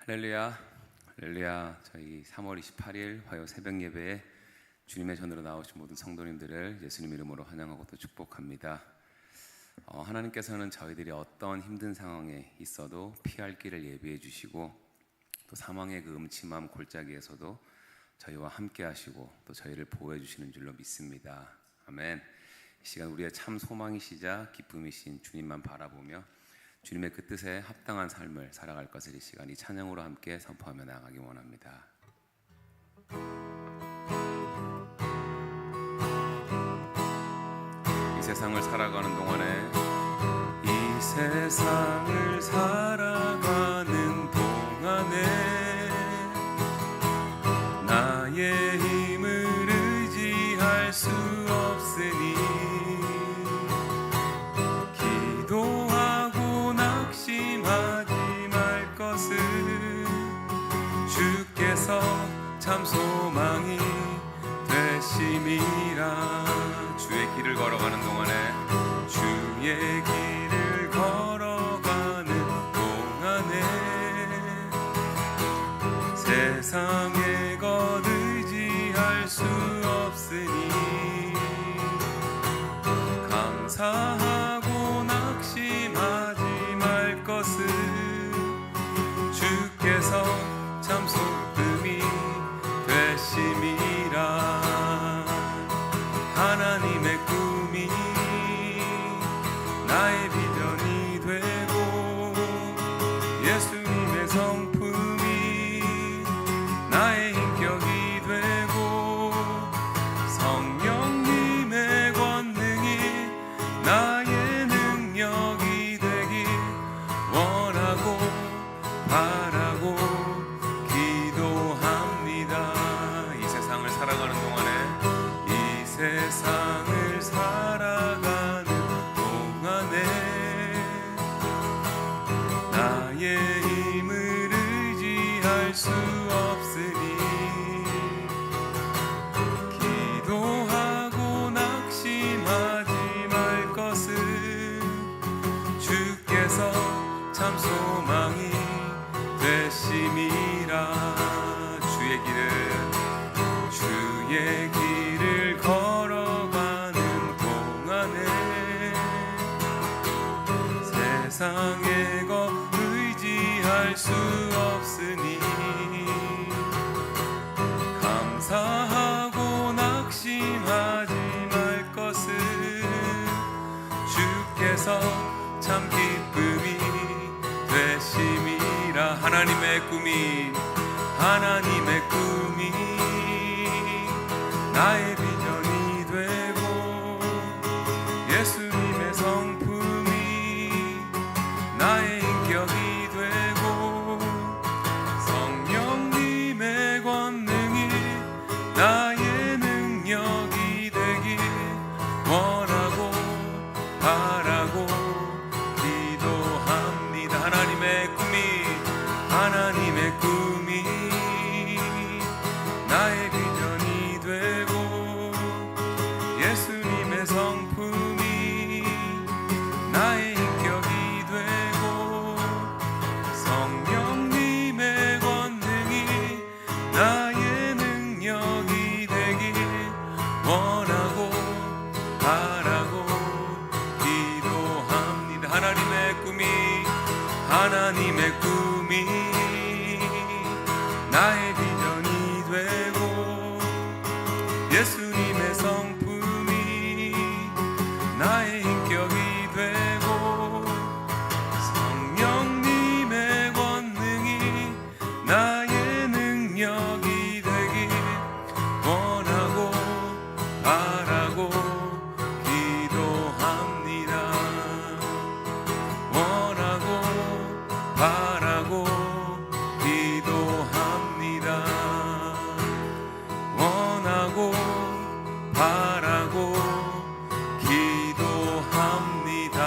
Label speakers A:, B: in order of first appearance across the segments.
A: 할렐루야, 할렐루야. 저희 3월 28일 화요 새벽 예배에 주님의 전으로 나오신 모든 성도님들을 예수님 이름으로 환영하고 또 축복합니다. 하나님께서는 저희들이 어떤 힘든 상황에 있어도 피할 길을 예비해 주시고 또 사망의 그 음침함 골짜기에서도 저희와 함께 하시고 또 저희를 보호해 주시는 줄로 믿습니다. 아멘. 이 시간 우리의 참 소망이시자 기쁨이신 주님만 바라보며 주님의 그 뜻에 합당한 삶을 살아갈 것을 이 시간 이 찬양으로 함께 선포하며 나아가기 원합니다. 이 세상을 살아가는 동안에 이 세상을 살아가는 동안에 나의 힘을 의지할 수 없으니 기도하고 낙심하지 말 것을 주께서 참 소망이 되심이라. 주의 길을 걸어가는 동안에 주의 길을 걸어가는 동안에 세상의 것 의지할 수 없으니 감사하고 낙심하지 말 것을 주께서 참 소금이 되심이라. 하나님의 꿈이 나의 비전이 되고 예수님의 성품이 나의 인격이 되고 성령님의 권능이 나의 능력이 되길 원하고 바라고 기도합니다. 이 세상을 살아가는 동안에 이 세상을 살아가는 동안에 나의 힘을 의지할 수 없으니 기도하고 낙심하지 말 것을 주께서 참 소망이 되심이라. 주의 길을 걸어가는 동안에 세상의 것 의지할 수 없으니 감사하고 낙심하지 말 것을 주께서 참 기쁨이 되심이라. 하나님의 꿈이 나의 비전이 되고 예수님의 성품이 나의 인격이 되고 성령님의 권능이 나의 능력이 되길 원하고 바라고 기도합니다. 하나님의 꿈이 나의 비전이 되고 예수님의 성품이 나의 인격이 되고 성령님의 권능이 나의 능력이 되길 원하고 바라고 기도합니다. 하나님의 꿈이 나의 비전이 되고 예수님의 성품이 나의 인격이 되고 성령님의 권능이 나의 능력이 되길 원하고 바라고 기도합니다. 원하고 바라고 기도합니다. 원하고 바라고 기도합니다.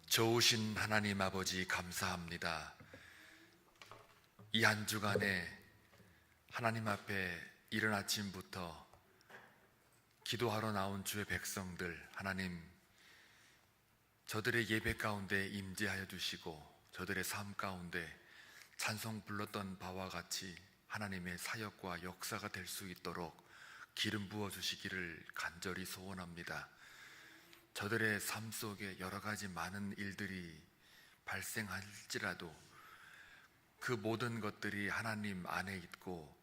B: 좋으신 하나님 아버지 감사합니다. 이 한 주간에 하나님 앞에 이른 아침부터 기도하러 나온 주의 백성들, 하나님 저들의 예배 가운데 임재하여 주시고 저들의 삶 가운데 찬송 불렀던 바와 같이 하나님의 사역과 역사가 될 수 있도록 기름 부어 주시기를 간절히 소원합니다. 저들의 삶 속에 여러 가지 많은 일들이 발생할지라도 그 모든 것들이 하나님 안에 있고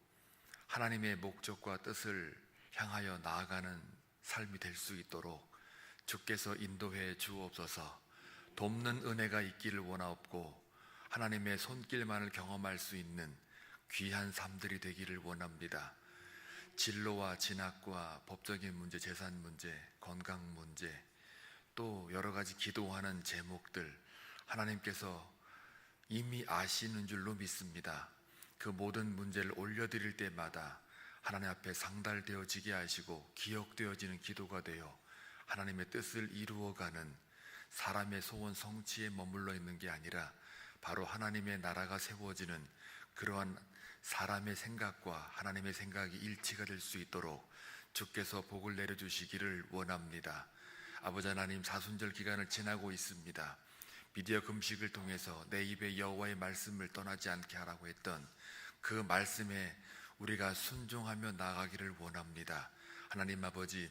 B: 하나님의 목적과 뜻을 향하여 나아가는 삶이 될 수 있도록 주께서 인도해 주옵소서. 돕는 은혜가 있기를 원하옵고 하나님의 손길만을 경험할 수 있는 귀한 삶들이 되기를 원합니다. 진로와 진학과 법적인 문제, 재산 문제, 건강 문제, 또 여러 가지 기도하는 제목들 하나님께서 이미 아시는 줄로 믿습니다. 그 모든 문제를 올려드릴 때마다 하나님 앞에 상달되어지게 하시고 기억되어지는 기도가 되어 하나님의 뜻을 이루어가는 사람의 소원 성취에 머물러 있는 게 아니라 바로 하나님의 나라가 세워지는 그러한 사람의 생각과 하나님의 생각이 일치가 될 수 있도록 주께서 복을 내려주시기를 원합니다. 아버지 하나님, 사순절 기간을 지나고 있습니다. 미디어 금식을 통해서 내 입에 여호와의 말씀을 떠나지 않게 하라고 했던 그 말씀에 우리가 순종하며 나아가기를 원합니다. 하나님 아버지,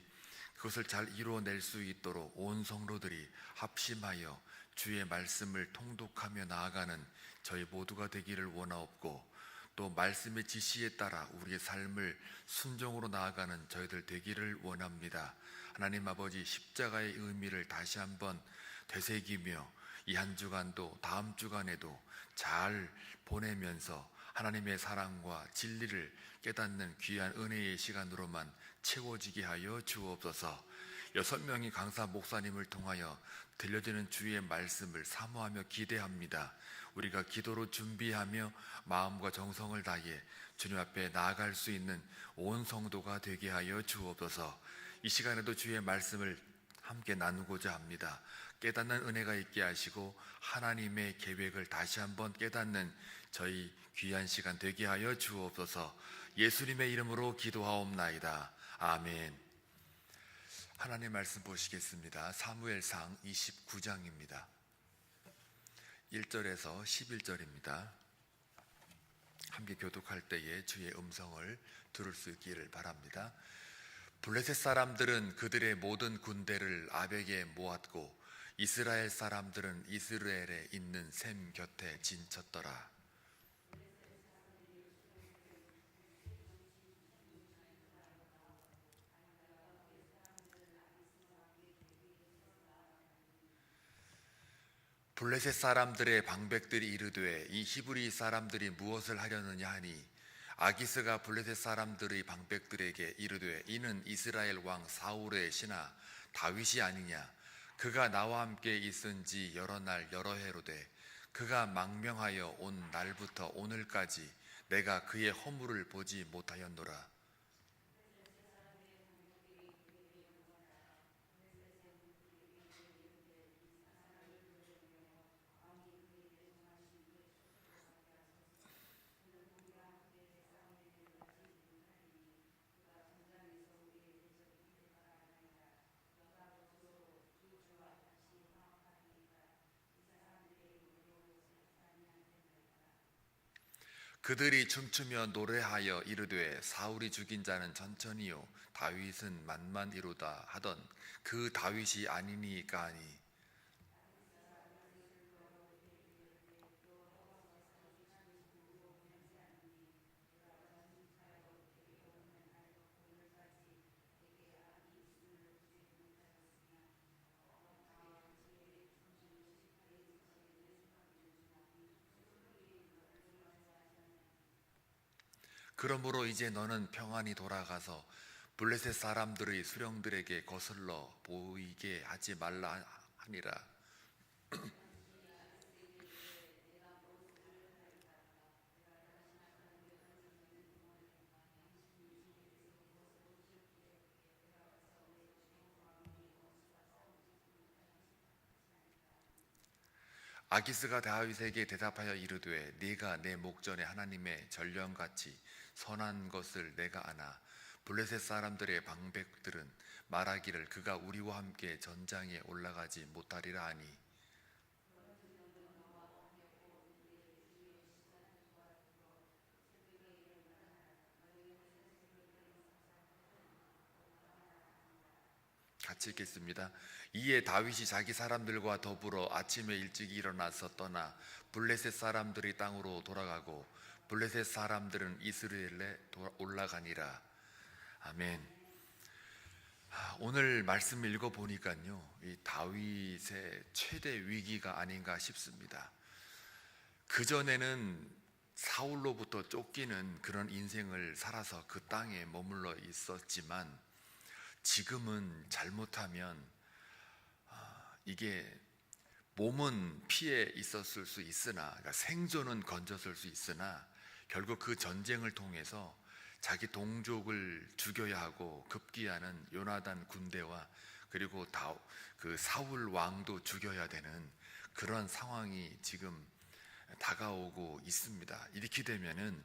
B: 그것을 잘 이루어낼 수 있도록 온 성도들이 합심하여 주의 말씀을 통독하며 나아가는 저희 모두가 되기를 원하옵고 또 말씀의 지시에 따라 우리의 삶을 순종으로 나아가는 저희들 되기를 원합니다. 하나님 아버지, 십자가의 의미를 다시 한번 되새기며 이 한 주간도 다음 주간에도 잘 보내면서 하나님의 사랑과 진리를 깨닫는 귀한 은혜의 시간으로만 채워지게 하여 주옵소서. 6명의 강사 목사님을 통하여 들려지는 주의 말씀을 사모하며 기대합니다. 우리가 기도로 준비하며 마음과 정성을 다해 주님 앞에 나아갈 수 있는 온 성도가 되게 하여 주옵소서. 이 시간에도 주의 말씀을 함께 나누고자 합니다. 깨닫는 은혜가 있게 하시고 하나님의 계획을 다시 한번 깨닫는 저희 귀한 시간 되게 하여 주옵소서. 예수님의 이름으로 기도하옵나이다. 아멘. 하나님 말씀 보시겠습니다. 사무엘상 29장입니다. 1절에서 11절입니다. 함께 교독할 때에 주의 음성을 들을 수 있기를 바랍니다. 블레셋 사람들은 그들의 모든 군대를 아벡에 모았고 이스라엘 사람들은 이스라엘에 있는 셈 곁에 진쳤더라. 블레셋 사람들의 방백들이 이르되 이 히브리 사람들이 무엇을 하려느냐 하니 아기스가 블레셋 사람들의 방백들에게 이르되 이는 이스라엘 왕 사울의 신하 다윗이 아니냐. 그가 나와 함께 있은 지 여러 날 여러 해로되 그가 망명하여 온 날부터 오늘까지 내가 그의 허물을 보지 못하였노라. 그들이 춤추며 노래하여 이르되 사울이 죽인 자는 천천히요 다윗은 만만이로다 하던 그 다윗이 아니니까 하니 그러므로 이제 너는 평안히 돌아가서 블레셋 사람들의 수령들에게 거슬러 보이게 하지 말라 하니라. 아기스가 다윗에게 대답하여 이르되 네가 내 목전에 하나님의 전령같이 선한 것을 내가 아나 블레셋 사람들의 방백들은 말하기를 그가 우리와 함께 전장에 올라가지 못하리라 하니 같이 읽겠습니다. 이에 다윗이 자기 사람들과 더불어 아침에 일찍 일어나서 떠나 블레셋 사람들이 땅으로 돌아가고 블레셋 사람들은 이스라엘에 올라가니라. 아멘. 오늘 말씀 읽어보니까요, 이 다윗의 최대 위기가 아닌가 싶습니다. 그전에는 사울로부터 쫓기는 그런 인생을 살아서 그 땅에 머물러 있었지만 지금은 잘못하면 이게 몸은 피해 있었을 수 있으나, 그러니까 생존은 건졌을 수 있으나 결국 그 전쟁을 통해서 자기 동족을 죽여야 하고 급기야는 요나단 군대와 그리고 그 사울 왕도 죽여야 되는 그런 상황이 지금 다가오고 있습니다. 이렇게 되면은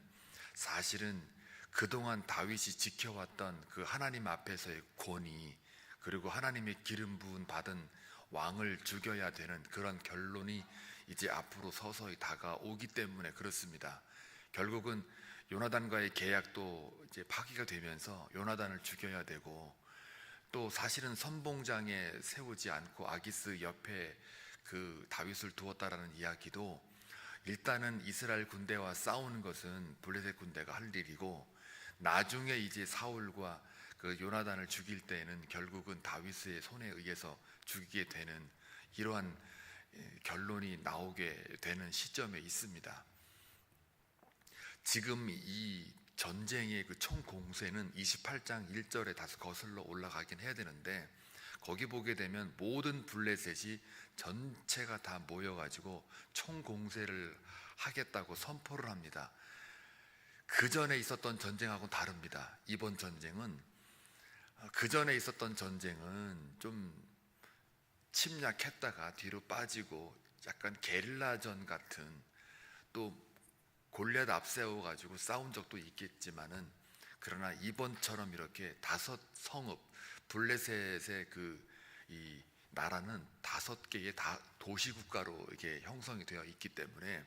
B: 사실은 그동안 다윗이 지켜왔던 그 하나님 앞에서의 권위, 그리고 하나님의 기름 부은 받은 왕을 죽여야 되는 그런 결론이 이제 앞으로 서서히 다가오기 때문에 그렇습니다. 결국은 요나단과의 계약도 이제 파기가 되면서 요나단을 죽여야 되고, 또 사실은 선봉장에 세우지 않고 아기스 옆에 그 다윗을 두었다라는 이야기도, 일단은 이스라엘 군대와 싸우는 것은 블레셋 군대가 할 일이고, 나중에 이제 사울과 그 요나단을 죽일 때에는 결국은 다윗의 손에 의해서 죽이게 되는 이러한 결론이 나오게 되는 시점에 있습니다. 지금 이 전쟁의 그 총 공세는 28장 1절에 다시 거슬러 올라가긴 해야 되는데, 거기 보게 되면 모든 블레셋이 전체가 다 모여가지고 총 공세를 하겠다고 선포를 합니다. 그 전에 있었던 전쟁하고는 다릅니다. 이번 전쟁은, 그 전에 있었던 전쟁은 좀 침략했다가 뒤로 빠지고 약간 게릴라전 같은, 또 골리앗 앞세워가지고 싸운 적도 있겠지만은, 그러나 이번처럼 이렇게 다섯 성읍, 블레셋의 이 나라는 5개의 도시국가로 이게 형성이 되어 있기 때문에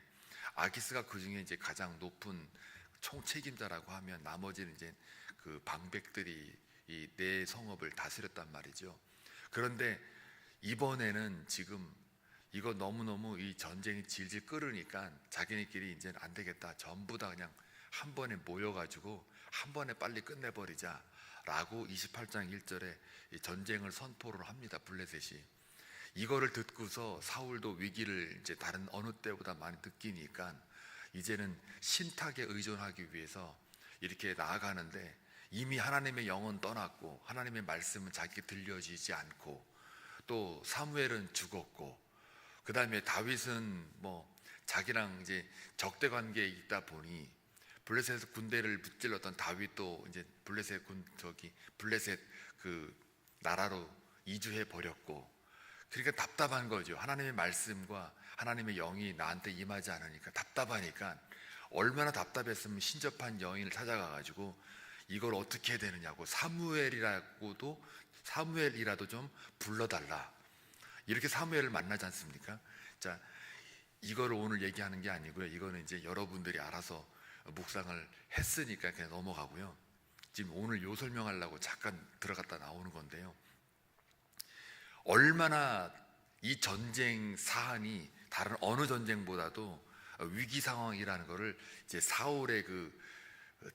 B: 아기스가 그 중에 이제 가장 높은 총책임자라고 하면, 나머지는 이제 그 방백들이 이 네 성읍을 다스렸단 말이죠. 그런데 이번에는 지금 이거 너무너무 이 전쟁이 질질 끓으니까 자기네끼리 이제는 안 되겠다, 전부 다 그냥 한 번에 모여가지고 한 번에 빨리 끝내버리자 라고 28장 1절에 이 전쟁을 선포를 합니다. 블레셋이. 이거를 듣고서 사울도 위기를 이제 다른 어느 때보다 많이 느끼니까 이제는 신탁에 의존하기 위해서 이렇게 나아가는데, 이미 하나님의 영은 떠났고 하나님의 말씀은 자기에게 들려지지 않고, 또 사무엘은 죽었고, 그 다음에 다윗은 뭐 자기랑 이제 적대 관계에 있다 보니 블레셋 군대를 무찔렀던 다윗도 이제 블레셋 그 나라로 이주해 버렸고, 그러니까 답답한 거죠. 하나님의 말씀과 하나님의 영이 나한테 임하지 않으니까 답답하니까, 얼마나 답답했으면 신접한 여인을 찾아가 가지고 이걸 어떻게 해야 되느냐고, 사무엘이라도 좀 불러달라, 이렇게 사무엘을 만나지 않습니까? 자, 이거를 오늘 얘기하는 게 아니고요. 이거는 이제 여러분들이 알아서 묵상을 했으니까 그냥 넘어가고요. 지금 오늘 요 설명하려고 잠깐 들어갔다 나오는 건데요. 얼마나 이 전쟁 사안이 다른 어느 전쟁보다도 위기 상황이라는 것을 이제 사울의 그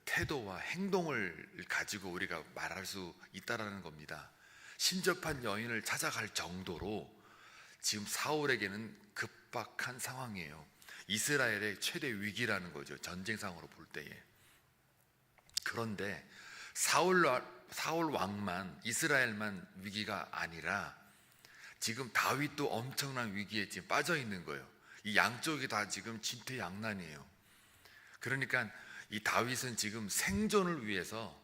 B: 태도와 행동을 가지고 우리가 말할 수 있다라는 겁니다. 신접한 여인을 찾아갈 정도로 지금 사울에게는 급박한 상황이에요. 이스라엘의 최대 위기라는 거죠, 전쟁상으로 볼 때에. 그런데 사울 왕만, 이스라엘만 위기가 아니라 지금 다윗도 엄청난 위기에 지금 빠져 있는 거예요. 이 양쪽이 다 지금 진퇴양난이에요. 그러니까 이 다윗은 지금 생존을 위해서,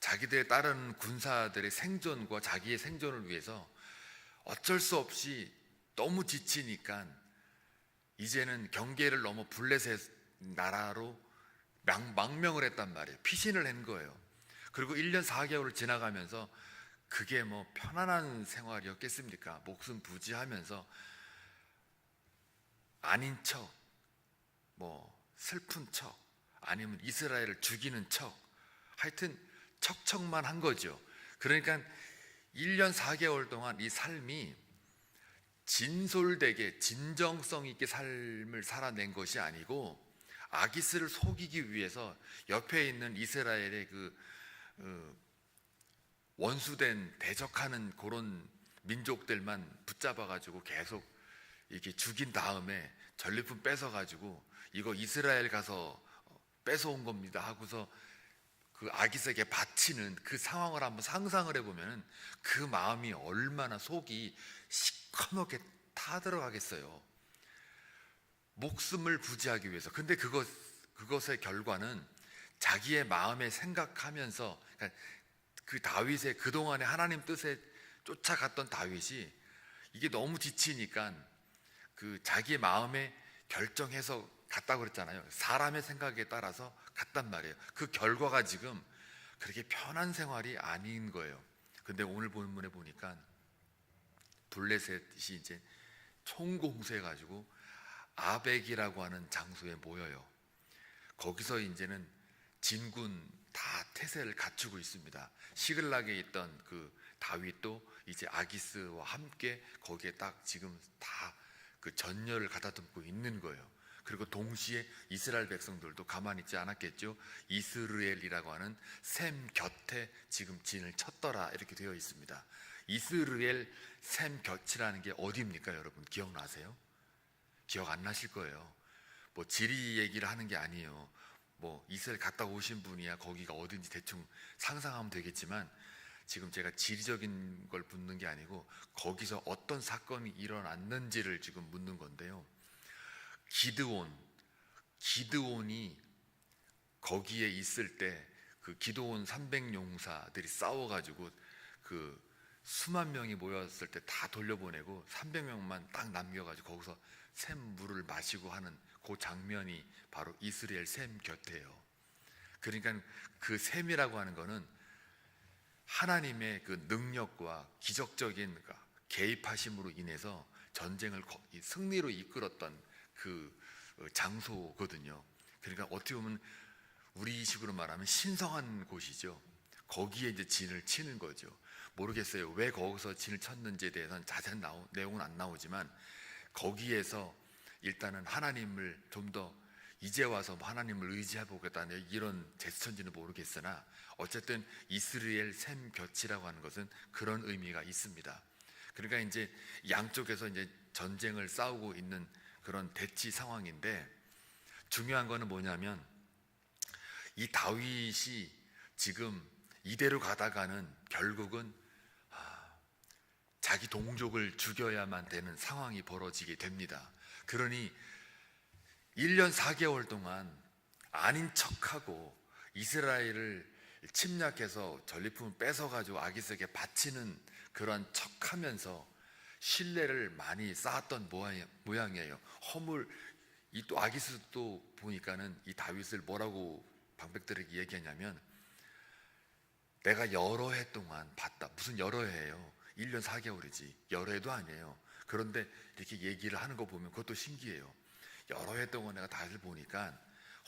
B: 자기들에 따르는 군사들의 생존과 자기의 생존을 위해서 어쩔 수 없이 너무 지치니까 이제는 경계를 넘어 블레셋 나라로 망명을 했단 말이에요. 피신을 한 거예요. 그리고 1년 4개월을 지나가면서 그게 뭐 편안한 생활이었겠습니까? 목숨 부지하면서 아닌 척, 뭐 슬픈 척, 아니면 이스라엘을 죽이는 척, 하여튼 척척만 한 거죠. 그러니까 1년 4개월 동안 이 삶이 진솔되게 진정성 있게 삶을 살아낸 것이 아니고 아기스를 속이기 위해서 옆에 있는 이스라엘의 원수된 대적하는 그런 민족들만 붙잡아가지고 계속 이렇게 죽인 다음에 전리품 뺏어가지고 이거 이스라엘 가서 뺏어온 겁니다 하고서 그 아기스에게 바치는 그 상황을 한번 상상을 해보면 그 마음이 얼마나 속이 시커멓게 타들어가겠어요. 목숨을 부지하기 위해서. 근데 그것의 결과는 자기의 마음에 생각하면서, 그러니까 그 다윗의 그동안의 하나님 뜻에 쫓아갔던 다윗이 이게 너무 지치니까 그 자기의 마음에 결정해서 갔다고 그랬잖아요. 사람의 생각에 따라서 갔단 말이에요. 그 결과가 지금 그렇게 편한 생활이 아닌 거예요. 근데 오늘 본문에 보니까 블레셋이 이제 총공수해가지고 아벡이라고 하는 장소에 모여요. 거기서 이제는 진군 다 태세를 갖추고 있습니다. 시글락에 있던 그 다윗도 이제 아기스와 함께 거기에 딱 지금 다 그 전열을 가다듬고 있는 거예요. 그리고 동시에 이스라엘 백성들도 가만히 있지 않았겠죠. 이스르엘이라고 하는 셈 곁에 지금 진을 쳤더라 이렇게 되어 있습니다. 이스르엘 셈 곁이라는 게 어디입니까? 여러분 기억나세요? 기억 안 나실 거예요. 뭐 지리 얘기를 하는 게 아니에요. 뭐 이스라엘 갔다 오신 분이야 거기가 어딘지 대충 상상하면 되겠지만 지금 제가 지리적인 걸 묻는 게 아니고 거기서 어떤 사건이 일어났는지를 지금 묻는 건데요. 기드온이 거기에 있을 때 그 기드온 300용사들이 싸워가지고 그 수만 명이 모였을 때 다 돌려보내고 300명만 딱 남겨가지고 거기서 샘 물을 마시고 하는 그 장면이 바로 이스라엘 샘 곁에요. 그러니까 그 샘이라고 하는 거는 하나님의 그 능력과 기적적인 개입하심으로 인해서 전쟁을 승리로 이끌었던 그 장소거든요. 그러니까 어떻게 보면 우리식으로 말하면 신성한 곳이죠. 거기에 이제 진을 치는 거죠. 모르겠어요. 왜 거기서 진을 쳤는지에 대해서는 자세한 내용은 안 나오지만 거기에서 일단은 하나님을 좀 더 이제 와서 하나님을 의지해보겠다는 이런 제스처인지는 모르겠으나 어쨌든 이스라엘 샘 곁이라고 하는 것은 그런 의미가 있습니다. 그러니까 이제 양쪽에서 이제 전쟁을 싸우고 있는 그런 대치 상황인데 중요한 거는 뭐냐면 이 다윗이 지금 이대로 가다가는 결국은 자기 동족을 죽여야만 되는 상황이 벌어지게 됩니다. 그러니 1년 4개월 동안 아닌 척하고 이스라엘을 침략해서 전리품을 뺏어가지고 아기스에게 바치는 그런 척하면서 신뢰를 많이 쌓았던 모양이에요. 이 또 아기스도 보니까는 이 다윗을 뭐라고 방백들에게 얘기하냐면 내가 여러 해 동안 봤다. 무슨 여러 해예요? 1년 4개월이지 여러 해도 아니에요. 그런데 이렇게 얘기를 하는 거 보면 그것도 신기해요. 여러 해 동안 내가 다윗을 보니까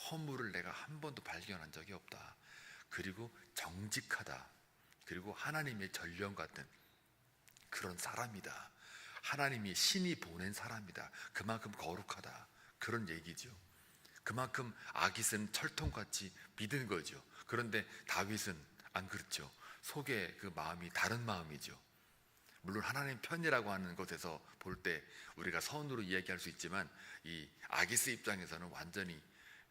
B: 허물을 내가 한 번도 발견한 적이 없다. 그리고 정직하다. 그리고 하나님의 전령 같은 그런 사람이다. 하나님이 신이 보낸 사람이다. 그만큼 거룩하다. 그런 얘기죠. 그만큼 아기스는 철통같이 믿은 거죠. 그런데 다윗은 안 그렇죠. 속에 그 마음이 다른 마음이죠. 물론 하나님 편이라고 하는 것에서 볼 때 우리가 선으로 이야기할 수 있지만 이 아기스 입장에서는 완전히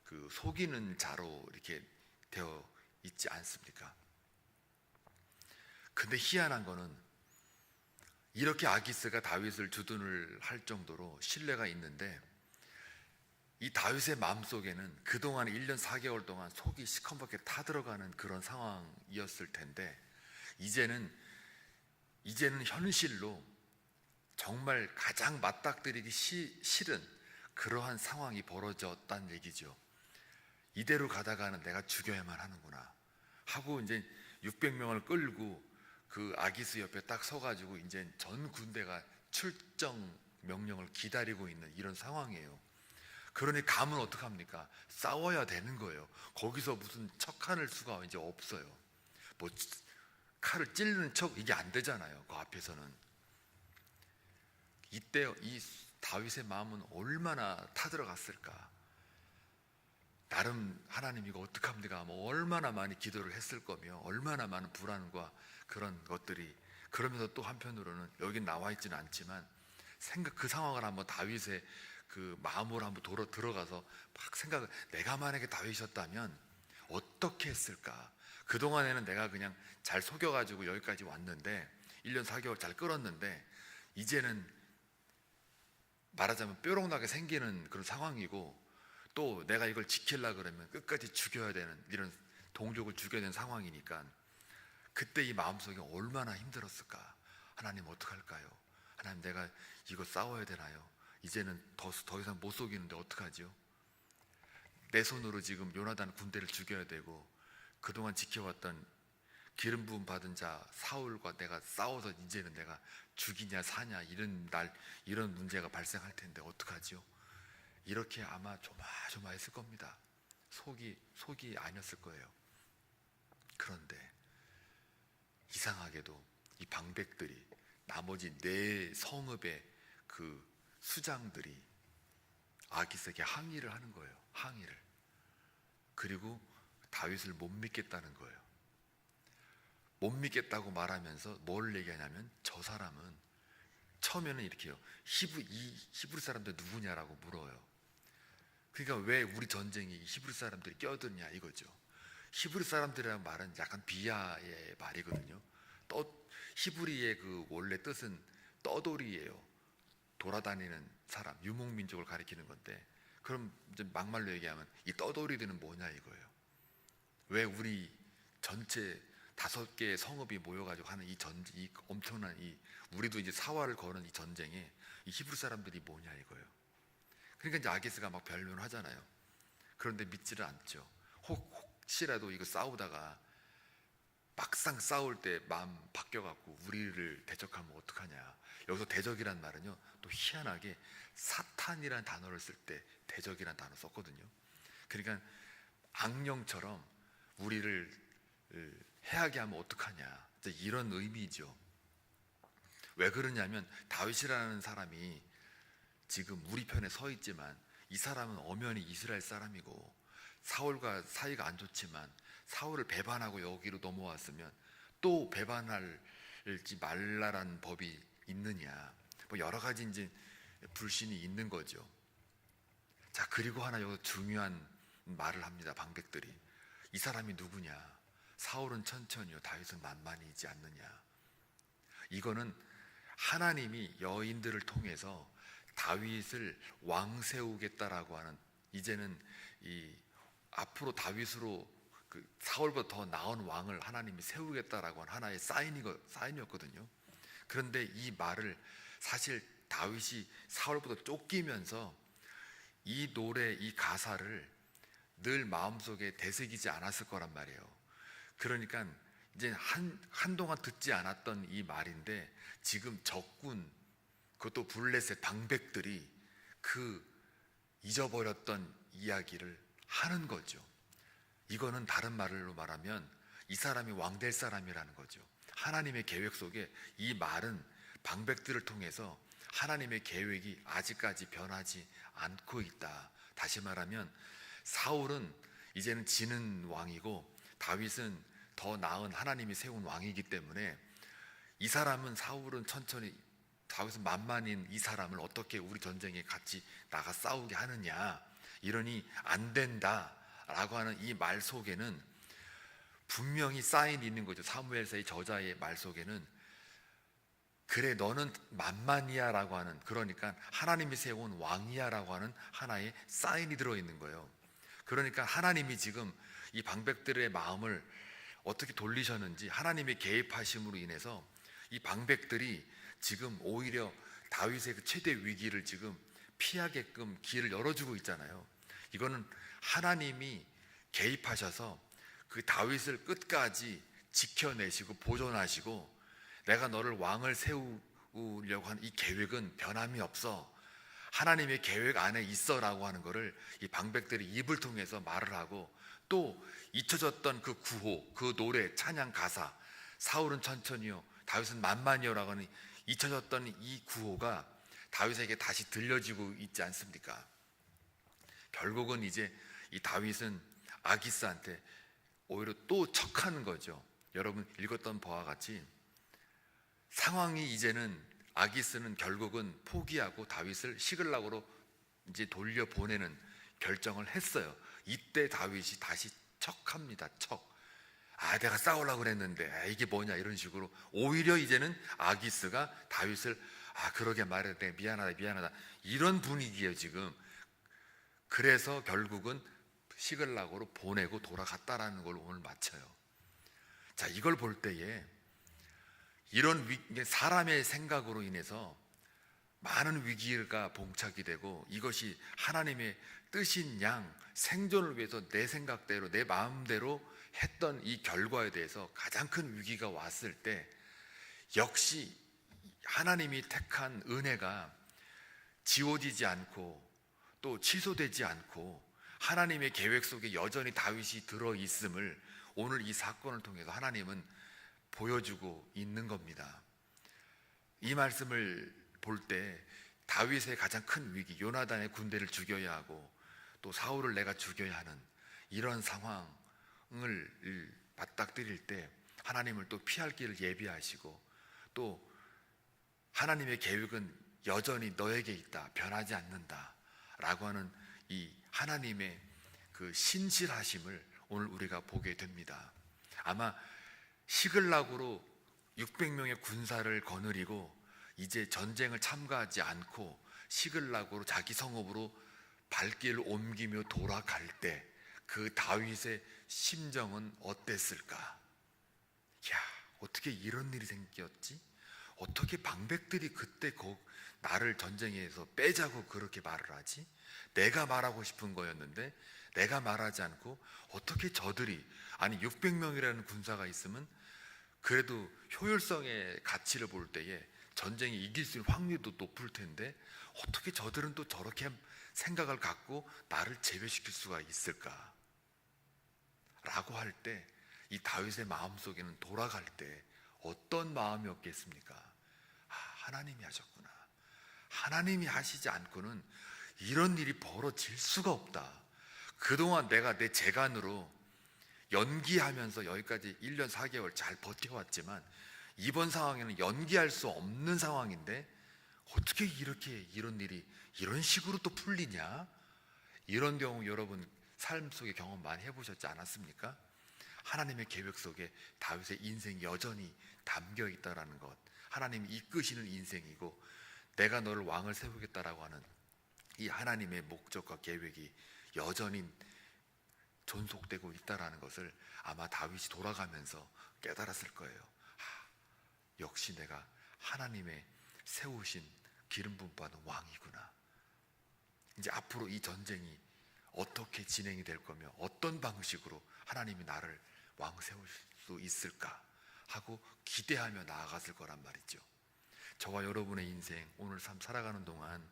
B: 그 속이는 자로 이렇게 되어 있지 않습니까? 근데 희한한 거는 이렇게 아기스가 다윗을 주둔을 할 정도로 신뢰가 있는데 이 다윗의 마음속에는 그동안 1년 4개월 동안 속이 시커멓게 타들어가는 그런 상황이었을 텐데 이제는 현실로 정말 가장 맞닥뜨리기 싫은 그러한 상황이 벌어졌다는 얘기죠. 이대로 가다가는 내가 죽여야만 하는구나. 하고 이제 600명을 끌고 그 아기스 옆에 딱 서가지고 이제 전 군대가 출정 명령을 기다리고 있는 이런 상황이에요. 그러니 가면 어떡합니까? 싸워야 되는 거예요. 거기서 무슨 척하는 수가 이제 없어요. 뭐 칼을 찌르는 척 이게 안 되잖아요. 그 앞에서는. 이때 이 다윗의 마음은 얼마나 타들어갔을까. 나름 하나님 이거 어떡합니까? 뭐 얼마나 많이 기도를 했을 거며 얼마나 많은 불안과 그런 것들이. 그러면서 또 한편으로는 여긴 나와 있지는 않지만 그 상황을 한번 다윗의 그 마음으로 한번 들어가서 막 생각을, 내가 만약에 다윗이었다면 어떻게 했을까? 그동안에는 내가 그냥 잘 속여가지고 여기까지 왔는데 1년 4개월 잘 끌었는데 이제는 말하자면 뾰록나게 생기는 그런 상황이고, 또 내가 이걸 지키려고 그러면 끝까지 죽여야 되는, 이런 동족을 죽여야 되는 상황이니까 그때 이 마음속에 얼마나 힘들었을까. 하나님 어떡할까요? 하나님 내가 이거 싸워야 되나요? 이제는 더 이상 못 속이는데 어떡하죠? 내 손으로 지금 요나단 군대를 죽여야 되고 그동안 지켜왔던 기름 부음 받은 자 사울과 내가 싸워서 이제는 내가 죽이냐 사냐 이런 문제가 발생할 텐데 어떡하죠? 이렇게 아마 조마조마했을 겁니다. 속이 아니었을 거예요. 그런데 이상하게도 이 방백들이, 나머지 네 성읍의 그 수장들이 아기스에게 항의를 하는 거예요. 항의를. 그리고 다윗을 못 믿겠다는 거예요. 못 믿겠다고 말하면서 뭘 얘기하냐면, 저 사람은 처음에는 이렇게요. 히브리 사람들 누구냐라고 물어요. 그러니까 왜 우리 전쟁에 히브리 사람들이 껴드냐 이거죠. 히브리 사람들이라는 말은 약간 비하의 말이거든요. 히브리의 그 원래 뜻은 떠돌이에요. 돌아다니는 사람, 유목민족을 가리키는 건데, 그럼 이제 막말로 얘기하면 이 떠돌이들은 뭐냐 이거예요. 왜 우리 전체 5개의 성읍이 모여가지고 하는 이 엄청난 우리도 이제 사활을 거는 이 전쟁에 이 히브리 사람들이 뭐냐 이거예요. 그러니까 이제 아기스가 막 변론하잖아요. 그런데 믿지를 않죠. 혹시라도 이거 싸우다가 막상 싸울 때 마음 바뀌어갖고 우리를 대적하면 어떡하냐. 여기서 대적이란 말은요, 또 희한하게 사탄이란 단어를 쓸 때 대적이란 단어 썼거든요. 그러니까 악령처럼 우리를 해하게 하면 어떡하냐, 이런 의미죠. 왜 그러냐면 다윗이라는 사람이 지금 우리 편에 서 있지만 이 사람은 엄연히 이스라엘 사람이고 사울과 사이가 안 좋지만 사울을 배반하고 여기로 넘어왔으면 또 배반할지 말라라는 법이 있느냐, 뭐 여러 가지 이제 불신이 있는 거죠. 자, 그리고 하나 여기서 중요한 말을 합니다. 방백들이. 이 사람이 누구냐? 사울은 천천히요, 다윗은 만만히이지 않느냐. 이거는 하나님이 여인들을 통해서 다윗을 왕 세우겠다라고 하는, 이제는 이 앞으로 다윗으로 그 사울보다 더 나은 왕을 하나님이 세우겠다라고 하는 하나의 사인이었거든요. 그런데 이 말을 사실 다윗이 사울보다 쫓기면서 이 노래, 이 가사를 늘 마음속에 되새기지 않았을 거란 말이에요. 그러니까 이제 한동안 듣지 않았던 이 말인데 지금 적군, 그것도 블레셋 방백들이 그 잊어버렸던 이야기를 하는 거죠. 이거는 다른 말로 말하면 이 사람이 왕 될 사람이라는 거죠. 하나님의 계획 속에 이 말은 방백들을 통해서 하나님의 계획이 아직까지 변하지 않고 있다. 다시 말하면 사울은 이제는 지는 왕이고 다윗은 더 나은 하나님이 세운 왕이기 때문에 이 사람은, 사울은 천천히, 다윗은 만만인 이 사람을 어떻게 우리 전쟁에 같이 나가 싸우게 하느냐, 이러니 안 된다라고 하는 이 말 속에는 분명히 사인이 있는 거죠. 사무엘서의 저자의 말 속에는 그래 너는 만만이야 라고 하는, 그러니까 하나님이 세운 왕이야 라고 하는 하나의 사인이 들어있는 거예요. 그러니까 하나님이 지금 이 방백들의 마음을 어떻게 돌리셨는지, 하나님의 개입하심으로 인해서 이 방백들이 지금 오히려 다윗의 그 최대 위기를 지금 피하게끔 길을 열어주고 있잖아요. 이거는 하나님이 개입하셔서 그 다윗을 끝까지 지켜내시고 보존하시고 내가 너를 왕을 세우려고 하는 이 계획은 변함이 없어. 하나님의 계획 안에 있어라고 하는 것을 이 방백들이 입을 통해서 말을 하고, 또 잊혀졌던 그 구호, 그 노래, 찬양 가사, 사울은 천천히요 다윗은 만만히요라고 하는 잊혀졌던 이 구호가 다윗에게 다시 들려지고 있지 않습니까? 결국은 이제 이 다윗은 아기스한테 오히려 또 척하는 거죠. 여러분 읽었던 바와 같이 상황이 이제는 아기스는 결국은 포기하고 다윗을 시글락으로 이제 돌려보내는 결정을 했어요. 이때 다윗이 다시 척합니다. 내가 싸우려고 그랬는데 이게 뭐냐 이런 식으로 오히려 이제는 아기스가 다윗을 그러게 말해 내가 미안하다 이런 분위기예요 지금. 그래서 결국은 시글락으로 보내고 돌아갔다라는 걸 오늘 마쳐요. 자, 이걸 볼 때에 이런 사람의 생각으로 인해서 많은 위기가 봉착이 되고 이것이 하나님의 뜻인 양 생존을 위해서 내 생각대로 내 마음대로 했던 이 결과에 대해서 가장 큰 위기가 왔을 때 역시 하나님이 택한 은혜가 지워지지 않고 또 취소되지 않고 하나님의 계획 속에 여전히 다윗이 들어있음을 오늘 이 사건을 통해서 하나님은 보여주고 있는 겁니다. 이 말씀을 볼 때 다윗의 가장 큰 위기, 요나단의 군대를 죽여야 하고 또 사울을 내가 죽여야 하는 이런 상황을 맞닥뜨릴 때 하나님을 또 피할 길을 예비하시고 또 하나님의 계획은 여전히 너에게 있다, 변하지 않는다 라고 하는 이 하나님의 그 신실하심을 오늘 우리가 보게 됩니다. 아마 시글락으로 600명의 군사를 거느리고 이제 전쟁을 참가하지 않고 시글락으로 자기 성읍으로 발길을 옮기며 돌아갈 때 그 다윗의 심정은 어땠을까? 야, 어떻게 이런 일이 생겼지? 어떻게 방백들이 그때 나를 전쟁에서 빼자고 그렇게 말을 하지? 내가 말하고 싶은 거였는데 내가 말하지 않고 어떻게 저들이, 아니 600명이라는 군사가 있으면 그래도 효율성의 가치를 볼 때에 전쟁에 이길 수 있는 확률도 높을 텐데 어떻게 저들은 또 저렇게 생각을 갖고 나를 제외시킬 수가 있을까? 라고 할 때 이 다윗의 마음속에는 돌아갈 때 어떤 마음이었겠습니까? 하나님이 하셨구나. 하나님이 하시지 않고는 이런 일이 벌어질 수가 없다. 그동안 내가 내 재간으로 연기하면서 여기까지 1년 4개월 잘 버텨왔지만 이번 상황에는 연기할 수 없는 상황인데 어떻게 이런 일이 이런 식으로 또 풀리냐? 이런 경우 여러분 삶 속에 경험 많이 해보셨지 않았습니까? 하나님의 계획 속에 다윗의 인생이 여전히 담겨 있다라는 것, 하나님이 이끄시는 인생이고 내가 너를 왕을 세우겠다라고 하는 이 하나님의 목적과 계획이 여전히 존속되고 있다라는 것을 아마 다윗이 돌아가면서 깨달았을 거예요. 역시 내가 하나님의 세우신 기름 부음 받은 왕이구나. 이제 앞으로 이 전쟁이 어떻게 진행이 될 거며 어떤 방식으로 하나님이 나를 왕 세울 수 있을까 하고 기대하며 나아갔을 거란 말이죠. 저와 여러분의 인생, 오늘 삶 살아가는 동안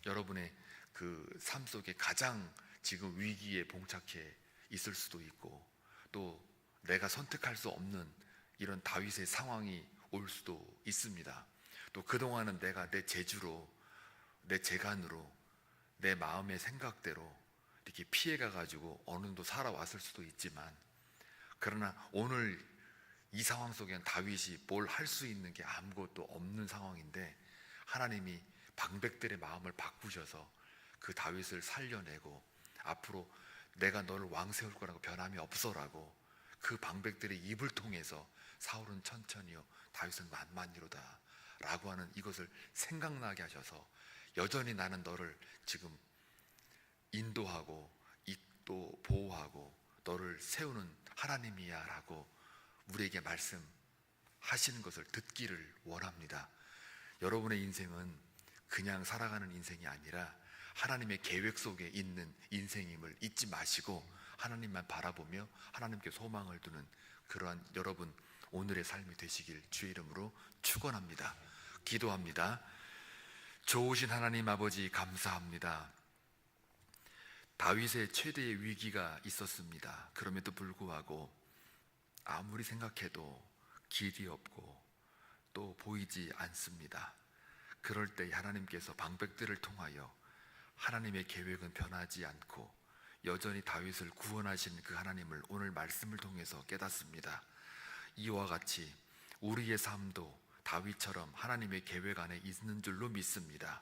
B: 여러분의 그 삶 속에 가장 지금 위기에 봉착해 있을 수도 있고 또 내가 선택할 수 없는 이런 다윗의 상황이 올 수도 있습니다. 또 그동안은 내가 내 재주로, 내 재간으로, 내 마음의 생각대로 이렇게 피해가 가지고 어느 정도 살아왔을 수도 있지만 그러나 오늘 이 상황 속에는 다윗이 뭘 할 수 있는 게 아무것도 없는 상황인데 하나님이 방백들의 마음을 바꾸셔서 그 다윗을 살려내고 앞으로 내가 너를 왕 세울 거라고 변함이 없어라고 그 방백들의 입을 통해서 사울은 천천히요 다윗은 만만히로다 라고 하는 이것을 생각나게 하셔서 여전히 나는 너를 지금 인도하고 또 보호하고 너를 세우는 하나님이야 라고 우리에게 말씀하시는 것을 듣기를 원합니다. 여러분의 인생은 그냥 살아가는 인생이 아니라 하나님의 계획 속에 있는 인생임을 잊지 마시고 하나님만 바라보며 하나님께 소망을 두는 그러한 여러분 오늘의 삶이 되시길 주의 이름으로 축원합니다. 기도합니다. 좋으신 하나님 아버지 감사합니다. 다윗의 최대의 위기가 있었습니다. 그럼에도 불구하고 아무리 생각해도 길이 없고 또 보이지 않습니다. 그럴 때 하나님께서 방백들을 통하여 하나님의 계획은 변하지 않고 여전히 다윗을 구원하신 그 하나님을 오늘 말씀을 통해서 깨닫습니다. 이와 같이 우리의 삶도 다윗처럼 하나님의 계획 안에 있는 줄로 믿습니다.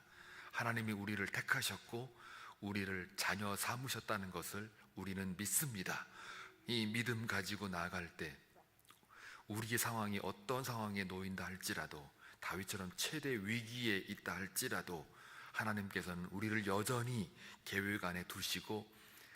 B: 하나님이 우리를 택하셨고 우리를 자녀 삼으셨다는 것을 우리는 믿습니다. 이 믿음 가지고 나아갈 때 우리의 상황이 어떤 상황에 놓인다 할지라도 다윗처럼 최대 위기에 있다 할지라도 하나님께서는 우리를 여전히 계획 안에 두시고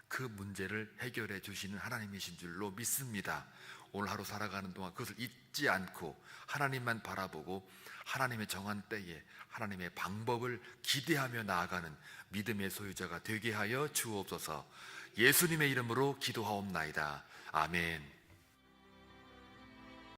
B: 그 문제를 해결해 주시는 하나님이신 줄로 믿습니다. 오늘 하루 살아가는 동안 그것을 잊지 않고 하나님만 바라보고 하나님의 정한 때에 하나님의 방법을 기대하며 나아가는 믿음의 소유자가 되게 하여 주옵소서. 예수님의 이름으로 기도하옵나이다. 아멘.